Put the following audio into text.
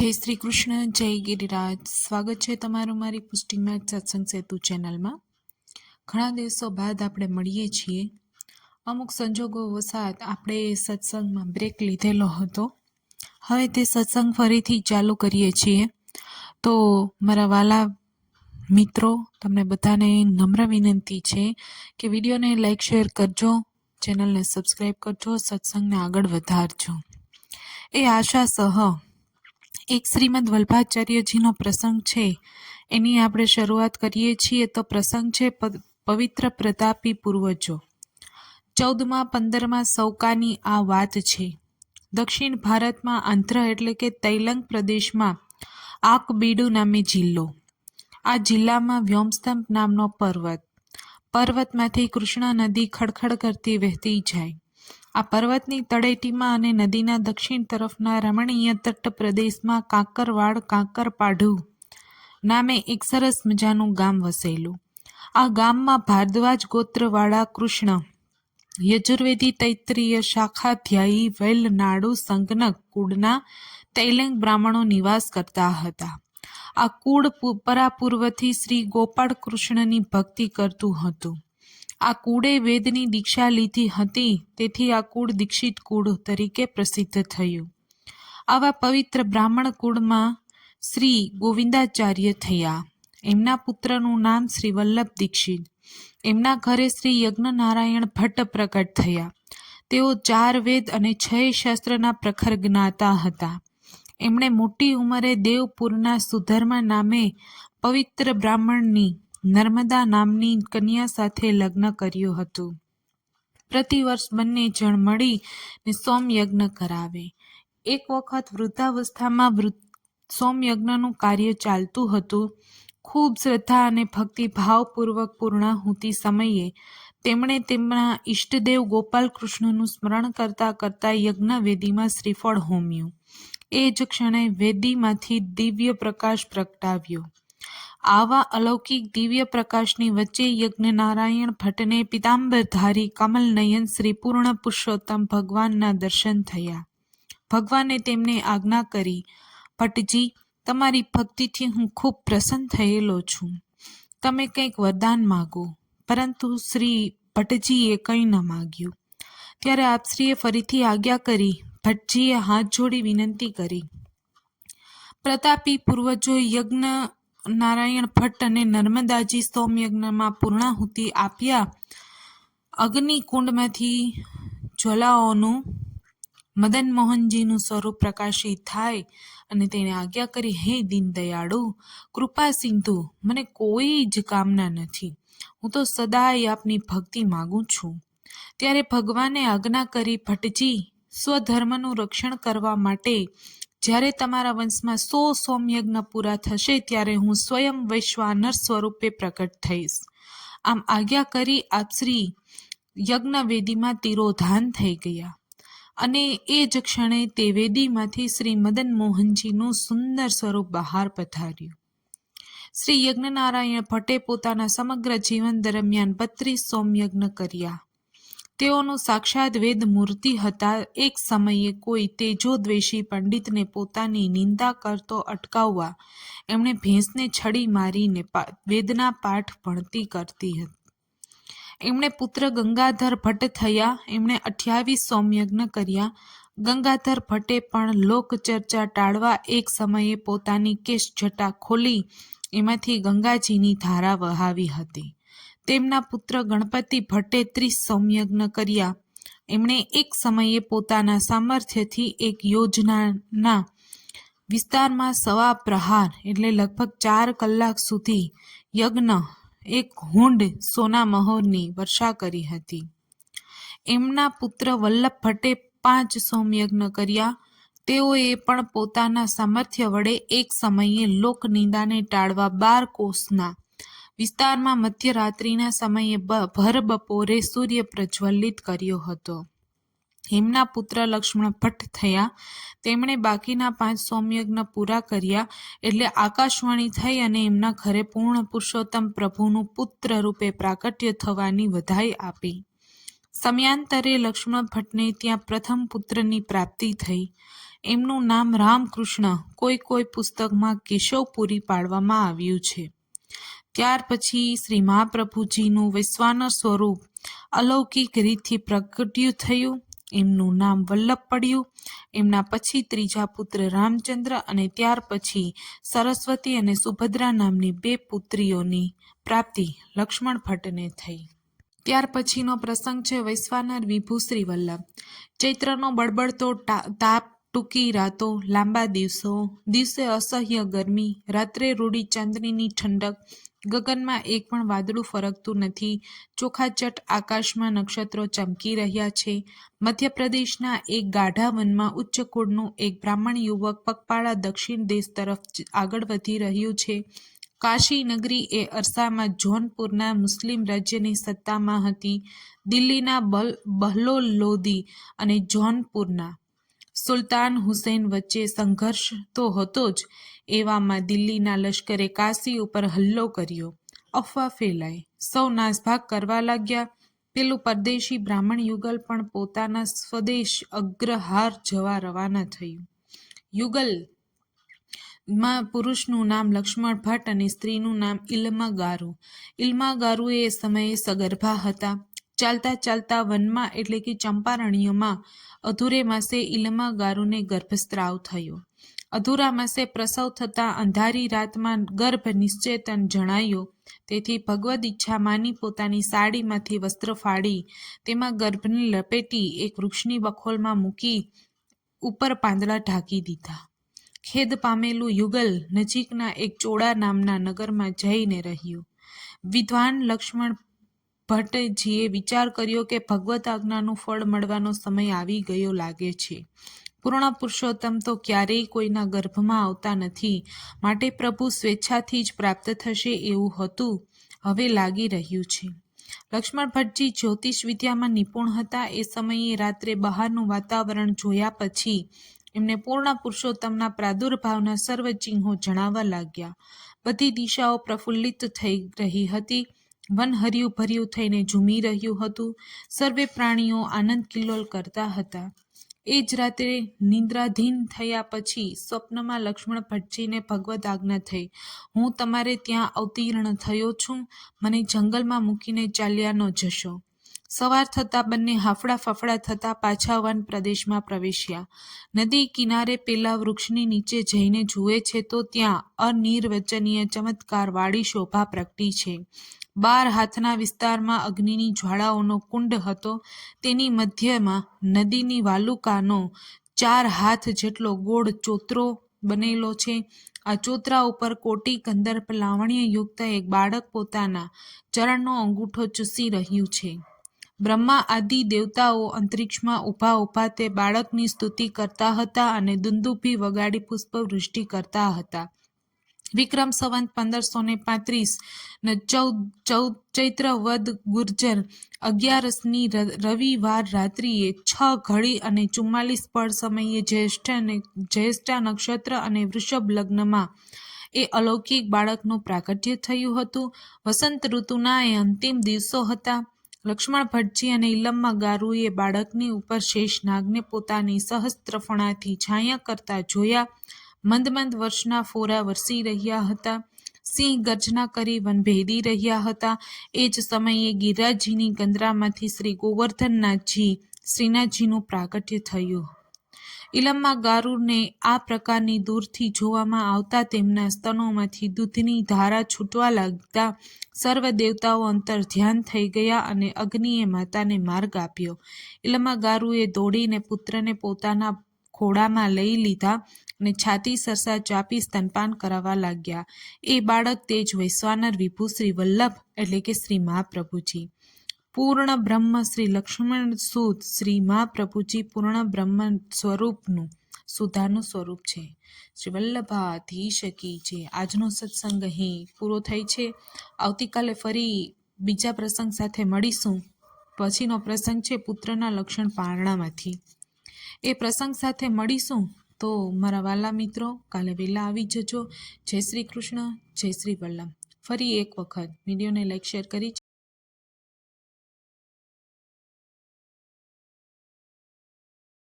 જય શ્રી કૃષ્ણ, જય ગિરિરાજ. સ્વાગત છે તમારું મારી પુષ્ટિ મેચ સત્સંગ સેતુ ચેનલમાં. ઘણા દિવસો બાદ આપણે મળીએ છીએ. અમુક સંજોગો વસાત આપણે સત્સંગમાં બ્રેક લીધેલો હતો. હવે તે સત્સંગ ફરીથી ચાલુ કરીએ છીએ. તો મારા વાલા મિત્રો, તમને બધાને નમ્ર વિનંતી છે કે વિડીયોને લાઈક શેર કરજો, ચેનલને સબસ્ક્રાઈબ કરજો, સત્સંગને આગળ વધારજો. એ આશા સહ એક શ્રીમદ વલ્ભાચાર્યજીનો પ્રસંગ છે, એની આપણે શરૂઆત કરીએ છીએ. તો પ્રસંગ છે પવિત્ર પ્રતાપી પૂર્વજો. 14મા 15મા સૌકાની આ વાત છે. દક્ષિણ ભારતમાં આંધ્ર એટલે કે તૈલંગ પ્રદેશમાં આકબીડુ નામે જિલ્લો. આ જિલ્લામાં વ્યોમસ્તંભ નામનો પર્વતમાંથી કૃષ્ણા નદી ખડખડ કરતી વહેતી જાય. આ પર્વતની તળેટીમાં અને નદીના દક્ષિણ તરફના રમણીય તટ પ્રદેશમાં કાંકરપાઢુ નામે એક સરસ મજાનું ગામ વસેલું. આ ગામમાં ભારદ્વાજ ગોત્રવાળા કૃષ્ણ યજુર્વેદી તૈત્રીય શાખાધ્યાયી વૈલ નાડુ સંગનક કુળના તૈલંગ બ્રાહ્મણો નિવાસ કરતા હતા. આ કુળ પરાપૂર્વથી શ્રી ગોપાળ કૃષ્ણની ભક્તિ કરતું હતું. આ કુળે વેદની દીક્ષા લીધી હતી, તેથી આ કુળ દીક્ષિત કુળ તરીકે પ્રસિદ્ધ થયું. આવા પવિત્ર બ્રાહ્મણ કુળમાં શ્રી ગોવિંદાચાર્ય થયા. એમના પુત્રનું નામ શ્રી વલ્લભ દીક્ષિત. એમના ઘરે શ્રી યજ્ઞનારાયણ ભટ્ટ પ્રગટ થયા. તેઓ 4 વેદ અને 6 શાસ્ત્રના પ્રખર જ્ઞાતા હતા. એમણે મોટી ઉંમરે દેવપુરના સુધર્મા નામે પવિત્ર બ્રાહ્મણની નર્મદા નામની કન્યા સાથે લગ્ન કર્યું હતું. પ્રતિવર્ષ બંને જણ મળીને સોમયજ્ઞ કરાવે. એક વખત વૃદ્ધાવસ્થામાં સોમયજ્ઞનું કાર્ય ચાલતું હતું. ખૂબ શ્રદ્ધા અને ભક્તિભાવપૂર્વક પૂર્ણાહુતિ સમયે તેમણે તેમના ઈષ્ટદેવ ગોપાલ કૃષ્ણનું સ્મરણ કરતા કરતા યજ્ઞવેદીમાં શ્રીફળ હોમ્યું. એ જ ક્ષણે વેદીમાંથી દિવ્ય પ્રકાશ પ્રગટાવ્યો. આવા અલૌકિક દિવ્ય પ્રકાશની વચ્ચે યજ્ઞનારાયણ ભટ્ટને પિતાંબરધારી કમલનયન શ્રી પૂર્ણ પુરુષોત્તમ ભગવાનના દર્શન થયા. ભગવાને તેમને આજ્ઞા કરી, ભટ્ટજી, તમારી ભક્તિથી હું ખૂબ પ્રસન્ન થયેલો છું. તમે કંઈક વરદાન માગો. પરંતુ શ્રી ભટ્ટજીએ કંઈ ન માગ્યું. ત્યારે આપશ્રીએ ફરીથી આજ્ઞા કરી. ભટ્ટજીએ હાથ જોડી વિનંતી કરી. પ્રતાપી પૂર્વજો યજ્ઞ નારાયણ ભટ્ટ અને નર્મદાજી સોમયજ્ઞમાં પૂર્ણાહુતિ આપ્યા. અગ્નિકુંડમાંથી જ્વાલાઓનું મદન મોહનજીનું સ્વરૂપ પ્રકાશિત થાય અને તેણે આજ્ઞા કરી, હે દીનદયાળુ, કૃપા સિંધુ, મને કોઈ જ કામના નથી. હું તો સદાય આપની ભક્તિ માગું છું. ત્યારે ભગવાને આજ્ઞા કરી, ભટ્ટજી, સ્વધર્મનું રક્ષણ કરવા માટે જ્યારે તમારા વંશમાં 100 સોમયજ્ઞ પૂરા થશે ત્યારે હું સ્વયં વૈશ્વાનર સ્વરૂપે પ્રકટ થઈશ. આમ આજ્ઞા કરી આપશ્રી યજ્ઞવેદીમાં તિરોધાન થઈ ગયા અને એ જ ક્ષણે તે વેદીમાંથી શ્રી મદન મોહનજીનું સુંદર સ્વરૂપ બહાર પધાર્યું. શ્રી યજ્ઞનારાયણ ભટ્ટે પોતાના સમગ્ર જીવન દરમિયાન 32 સોમયજ્ઞ કર્યા. તેઓનું સાક્ષાત વેદ મૂર્તિ હતા. એક સમયે કોઈ તેજોદ્વેષી પંડિતને પોતાની નિંદા કરતો અટકાવવા એમણે ભેંસને છડી મારીને વેદના પાઠ ભણતી કરતી હતી. એમણે પુત્ર ગંગાધર ભટ્ટ થયા. એમણે 28 સોમયજ્ઞ કર્યા. ગંગાધર ભટ્ટે પણ લોકચર્ચા ટાળવા એક સમયે પોતાની કેશ જટા ખોલી એમાંથી ગંગાજીની ધારા વહાવી હતી. તેમના પુત્ર ગણપતિ ભટ્ટે 30 સોમયજ્ઞ કર્યા. એમણે એક સમયે પોતાના સામર્થ્યથી એક યોજનાના વિસ્તારમાં 1.25 પ્રહાર એટલે લગભગ 4 કલાક સુધી યજ્ઞ એક હુંડ સોના મહોરની વર્ષા કરી હતી. એમના પુત્ર વલ્લભ ભટ્ટે 5 સોમયજ્ઞ કર્યા. તેઓએ પણ પોતાના સામર્થ્ય વડે એક સમયે લોકનિંદાને ટાળવા 12 કોસના વિસ્તારમાં મધ્યરાત્રિના સમયે ભર બપોરે સૂર્ય પ્રજ્વલિત કર્યો હતો. એમના પુત્ર લક્ષ્મણ ભટ્ટ થયા. તેમણે બાકીના 5 સોમયજ્ઞ પૂરા કર્યા એટલે આકાશવાણી થઈ અને એમના ઘરે પૂર્ણ પુરુષોત્તમ પ્રભુનું પુત્ર રૂપે પ્રાકટ્ય થવાની વધાઈ આપી. સમયાંતરે લક્ષ્મણ ભટ્ટને ત્યાં પ્રથમ પુત્રની પ્રાપ્તિ થઈ. એમનું નામ રામકૃષ્ણ કોઈ પુસ્તકમાં કેશવ પૂરી પાડવામાં આવ્યું છે. ત્યાર પછી શ્રી મહાપ્રભુજીનું વૈશ્વાનર સ્વરૂપ અલૌકિક રીતથી પ્રગટ્યું થયું. એમનું નામ વલ્લભ પડ્યું. એમના પછી ત્રીજા પુત્ર રામચંદ્ર અને ત્યાર પછી સરસ્વતી અને સુભદ્રા નામની 2 પુત્રીઓની પ્રાપ્તિ લક્ષ્મણ ભટ્ટને થઈ. ત્યાર પછીનો પ્રસંગ છે વૈશ્વાનર વિભુ શ્રી વલ્લભ. ચૈત્રનો બળબડતો તાપ, ટૂંકી રાતો, લાંબા દિવસો, દિવસે અસહ્ય ગરમી, રાત્રે રૂડી ચાંદનીની ઠંડક, ગગનમાં એક પણ વાદળું ફરકતું નથી, ચોખાચટ આકાશમાં નક્ષત્રો ચમકી રહ્યા છે. મધ્યપ્રદેશના એક ગાઢા વનમાં ઉચ્ચ કુળનું એક બ્રાહ્મણ યુવક પગપાળા દક્ષિણ દેશ તરફ આગળ વધી રહ્યું છે. કાશી નગરી એ અરસામાં જૌનપુરના મુસ્લિમ રાજ્યની સત્તામાં હતી. દિલ્હીના બહલોલ લોદી અને જૌનપુરના સુલતાન હુસૈન વચ્ચે સંઘર્ષ તો હતો જ. એવામાં દિલ્હીના લશ્કરે કાશી ઉપર હલ્લો કર્યો. અફવા ફેલાઈ, સૌ નાસભાગ કરવા લાગ્યા. પેલું પરદેશી બ્રાહ્મણ યુગલ પણ પોતાના સ્વદેશ અગ્રહાર જવા રવાના થયું. યુગલ માં પુરુષનું નામ લક્ષ્મણ ભટ્ટ અને સ્ત્રીનું નામ ઇલમા ગારુ. ઇલમા ગારુ એ સમયે સગર્ભા હતા. ચાલતા ચાલતા વનમાં એટલે કે ચંપારણ્યમાં અધૂરે માસે ઇલમા ગારુને ગર્ભસ્રાવ થયો. અધૂરા માસે પ્રસવ થતાં અંધારી રાતમાં ગર્ભ નિશ્ચેતન જણાયો. તેથી ભગવદ ઈચ્છા માની પોતાની સાડીમાંથી વસ્ત્ર ફાડી તેમાં ગર્ભને લપેટી એક વૃક્ષની બખોલમાં મૂકી ઉપર પાંદડા ઢાંકી દીધા. ખેદ પામેલું યુગલ નજીકના એક ચોડા નામના નગરમાં જઈને રહ્યું. વિદ્વાન લક્ષ્મણ ભટ્ટજીએ વિચાર કર્યો કે ભગવત આજ્ઞાનું ફળ મળવાનો સમય આવી ગયો લાગે છે. પૂર્ણ પુરુષોત્તમ તો ક્યારેય કોઈના ગર્ભમાં આવતા નથી, માટે પ્રભુ સ્વેચ્છાથી જ પ્રાપ્ત થશે એવું હતું, હવે લાગી રહ્યું છે. લક્ષ્મણ ભટ્ટજી જ્યોતિષ વિદ્યામાં નિપુણ હતા. એ સમયે રાત્રે બહારનું વાતાવરણ જોયા પછી એમને પૂર્ણ પુરુષોત્તમના પ્રાદુર્ભાવના સર્વ ચિહ્નો જણાવવા લાગ્યા. બધી દિશાઓ પ્રફુલ્લિત થઈ રહી હતી. વન હર્યું ભર્યું થઈને ઝૂમી રહ્યું હતું. સર્વે પ્રાણીઓ આનંદ કિલ્લોલ કરતા હતા. એ જ રાત્રે નિદ્રાધીન થયા પછી સ્વપ્નમાં લક્ષ્મણ ભટ્ટજીને ભગવદ આજ્ઞા થઈ, હું તમારે ત્યાં અવતીર્ણ થયો છું, મને જંગલમાં મૂકીને ચાલ્યા ન જશો. સવાર થતાં બંને હાફડા ફાફડા થતાં પાછા વન પ્રદેશમાં પ્રવેશ્યા. નદી કિનારે પેલા વૃક્ષની નીચે જઈને જુએ છે તો ત્યાં અનિર્વચનીય ચમત્કારવાળી શોભા પ્રગટી છે. 12 હાથના વિસ્તારમાં અગ્નિની જ્વાળાઓનો કુંડ હતો. તેની મધ્યમાં નદીની વાલુકાનો 4 હાથ જેટલો ગોળ ચોતરો બનેલો છે. આ ચોતરા ઉપર કોટી કંદર્પ લાવણ્યયુક્ત એક બાળક પોતાના ચરણનો અંગૂઠો ચૂસી રહ્યું છે. બ્રહ્મા આદિ દેવતાઓ અંતરિક્ષમાં ઊભા તે બાળકની સ્તુતિ કરતા હતા અને દુંદુભી વગાડી પુષ્પવૃષ્ટિ કરતા હતા. વિક્રમ સંવત 1535 ચૈત્ર વદ ગુર્જર 11ની રવિવાર રાત્રિએ 6:44 અને 44 સમયે જ્યેષ્ઠા નક્ષત્ર અને વૃષભ લગ્નમાં એ અલૌકિક બાળકનું પ્રાગટ્ય થયું હતું. વસંત ઋતુના એ અંતિમ દિવસો હતા. લક્ષ્મણ ભટ્ટજી અને ઇલમા ગારુએ બાળકની ઉપર શેષનાગને પોતાની સહસ્ત્રફણાથી છાયા કરતા જોયા. મંદ વર્ષના ફોરા વરસી રહ્યા હતા. સિંહ ગર્જના કરી વન ભેદી રહ્યા હતા. એ જ સમયે ગિરિરાજજીની ગંદરામાંથી શ્રી ગોવર્ધનનાથજી શ્રીનાથજીનું પ્રાગટ્ય થયું. ઇલમા ગારુને આ પ્રકારની દૂરથી જોવામાં આવતા તેમના સ્તનોમાંથી દૂધની ધારા છૂટવા લાગતા સર્વ દેવતાઓ અંતર ધ્યાન થઈ ગયા અને અગ્નિએ માતાને માર્ગ આપ્યો. ઇલમા ગારુએ દોડીને પુત્રને પોતાના ખોળામાં લઈ લીધા અને છાતી સરસા ચાપી સ્તનપાન કરાવવા લાગ્યા. એ બાળક તે જ વૈશ્વાનર વિભુ શ્રી વલ્લભ એટલે કે શ્રી મહાપ્રભુજી. પૂર્ણ બ્રહ્મ શ્રી લક્ષ્મણ સુદ શ્રી મહાપ્રભુજી પૂર્ણ બ્રહ્મ સ્વરૂપનું સુધાનું સ્વરૂપ છે. શ્રી વલ્લભાધીશ કી જય. આજનો સત્સંગ અહીં પૂરો થાય છે. આવતીકાલે ફરી બીજા પ્રસંગ સાથે મળીશું. પછીનો પ્રસંગ છે પુત્રના લક્ષણ પારણામાંથી. એ પ્રસંગ સાથે મળીશું. તો મારા વાલા મિત્રો કાલે વહેલા આવી જજો. જય શ્રી કૃષ્ણ, જય શ્રી વલ્લભ. ફરી એક વખત વિડીયોને લાઈક શેર કરી